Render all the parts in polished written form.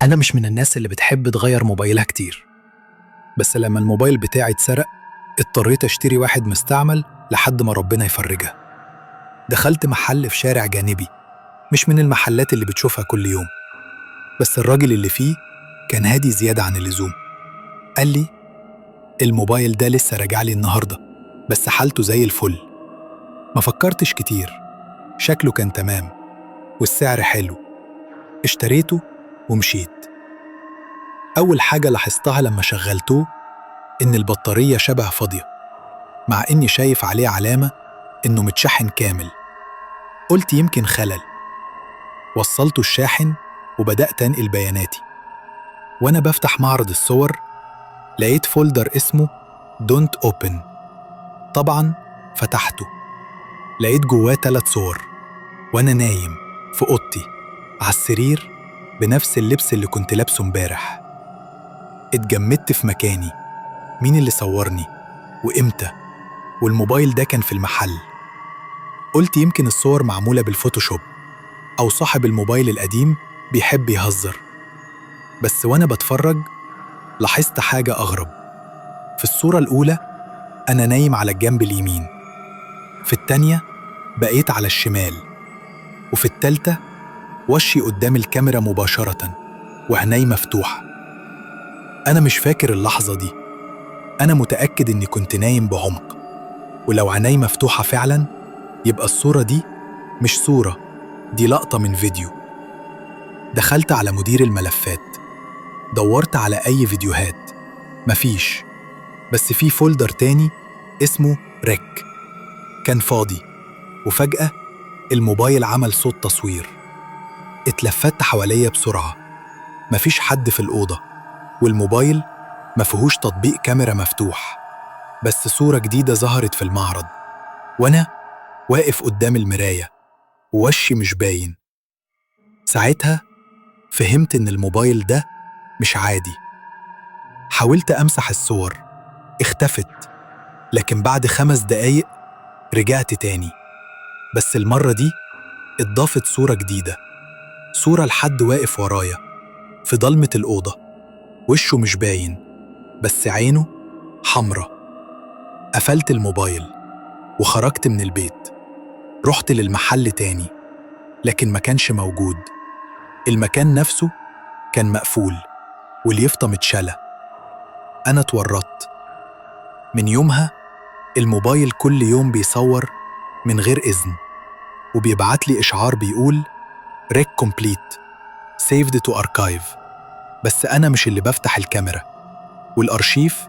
أنا مش من الناس اللي بتحب تغير موبايلها كتير، بس لما الموبايل بتاعي اتسرق اضطريت أشتري واحد مستعمل لحد ما ربنا يفرجها. دخلت محل في شارع جانبي، مش من المحلات اللي بتشوفها كل يوم، بس الراجل اللي فيه كان هادي زيادة عن اللزوم. قال لي الموبايل ده لسه راجعلي النهاردة، بس حالته زي الفل. ما فكرتش كتير، شكله كان تمام والسعر حلو. اشتريته ومشيت. أول حاجة لاحظتها لما شغلتوه إن البطارية شبه فاضية، مع إني شايف عليه علامة إنه متشحن كامل. قلت يمكن خلل. وصلته الشاحن وبدأت أنقل بياناتي. وأنا بفتح معرض الصور لقيت فولدر اسمه Don't Open. طبعاً فتحته، لقيت جواه 3 صور وأنا نايم في أوضتي على السرير بنفس اللبس اللي كنت لابسه امبارح. اتجمدت في مكاني. مين اللي صورني؟ وإمتى؟ والموبايل ده كان في المحل. قلت يمكن الصور معمولة بالفوتوشوب، أو صاحب الموبايل القديم بيحب يهزر. بس وأنا بتفرج لاحظت حاجة أغرب. في الصورة الأولى أنا نايم على الجنب اليمين، في التانية بقيت على الشمال، وفي التالتة وشي قدام الكاميرا مباشرة وعيني مفتوحة. أنا مش فاكر اللحظة دي، أنا متأكد إني كنت نايم بعمق. ولو عيني مفتوحة فعلا يبقى الصورة دي مش صورة، دي لقطة من فيديو. دخلت على مدير الملفات، دورت على أي فيديوهات، مفيش. بس في فولدر تاني اسمه ريك كان فاضي. وفجأة الموبايل عمل صوت تصوير. اتلفت حواليا بسرعة، مفيش حد في الأوضة، والموبايل مفيهوش تطبيق كاميرا مفتوح. بس صورة جديدة ظهرت في المعرض، وأنا واقف قدام المراية ووشي مش باين. ساعتها فهمت إن الموبايل ده مش عادي. حاولت أمسح الصور، اختفت. لكن بعد 5 دقايق رجعت تاني، بس المرة دي اتضافت صورة جديدة. صورة لحد واقف ورايا في ضلمة الأوضة، وشه مش باين بس عينه حمرة. قفلت الموبايل وخرجت من البيت. رحت للمحل تاني، لكن ما كانش موجود. المكان نفسه كان مقفول واليافطة متشالة. أنا اتورطت. من يومها الموبايل كل يوم بيصور من غير إذن، وبيبعت لي إشعار بيقول ريك كومبليت سيفد تو أركايف. بس أنا مش اللي بفتح الكاميرا، والأرشيف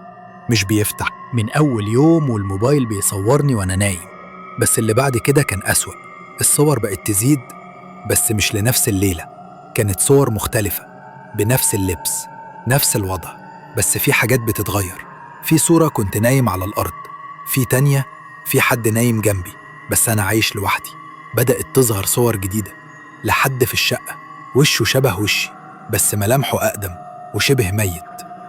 مش بيفتح. من أول يوم والموبايل بيصورني وأنا نايم. بس اللي بعد كده كان أسوأ. الصور بقت تزيد، بس مش لنفس الليلة. كانت صور مختلفة بنفس اللبس، نفس الوضع، بس في حاجات بتتغير. في صورة كنت نايم على الأرض، في تانية في حد نايم جنبي بس أنا عايش لوحدي. بدأت تظهر صور جديدة لحد في الشقة وشه شبه وشي، بس ملامحه أقدم وشبه ميت.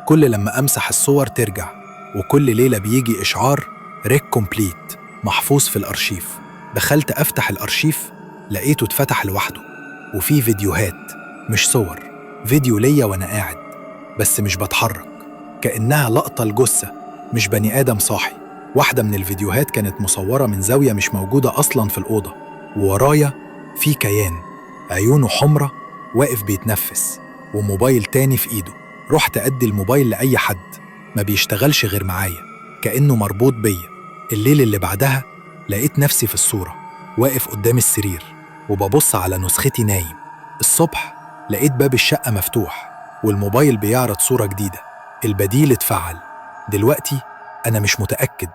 كل لما أمسح الصور ترجع، وكل ليلة بيجي إشعار ريك كومبليت محفوظ في الأرشيف. دخلت أفتح الأرشيف لقيته اتفتح لوحده، وفيه فيديوهات مش صور. فيديو ليا وأنا قاعد بس مش بتحرك، كأنها لقطة الجثة مش بني آدم صاحي. واحدة من الفيديوهات كانت مصورة من زاوية مش موجودة أصلاً في الأوضة، وورايا في كيان عيونه حمرة واقف بيتنفس، وموبايل تاني في إيده. رحت أدي الموبايل لأي حد، ما بيشتغلش غير معايا، كأنه مربوط بيا. الليل اللي بعدها لقيت نفسي في الصورة واقف قدام السرير وببص على نسختي نايم. الصبح لقيت باب الشقة مفتوح والموبايل بيعرض صورة جديدة. البديل اتفعل. دلوقتي أنا مش متأكد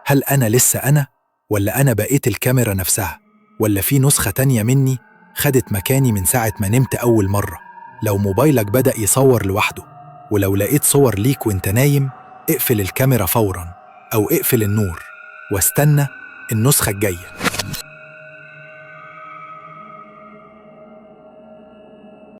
هل أنا لسه أنا، ولا أنا بقيت الكاميرا نفسها، ولا في نسخة تانية مني خدت مكاني من ساعة ما نمت أول مرة. لو موبايلك بدأ يصور لوحده، ولو لقيت صور ليك وانت نايم، اقفل الكاميرا فوراً أو اقفل النور واستنى النسخة الجاية.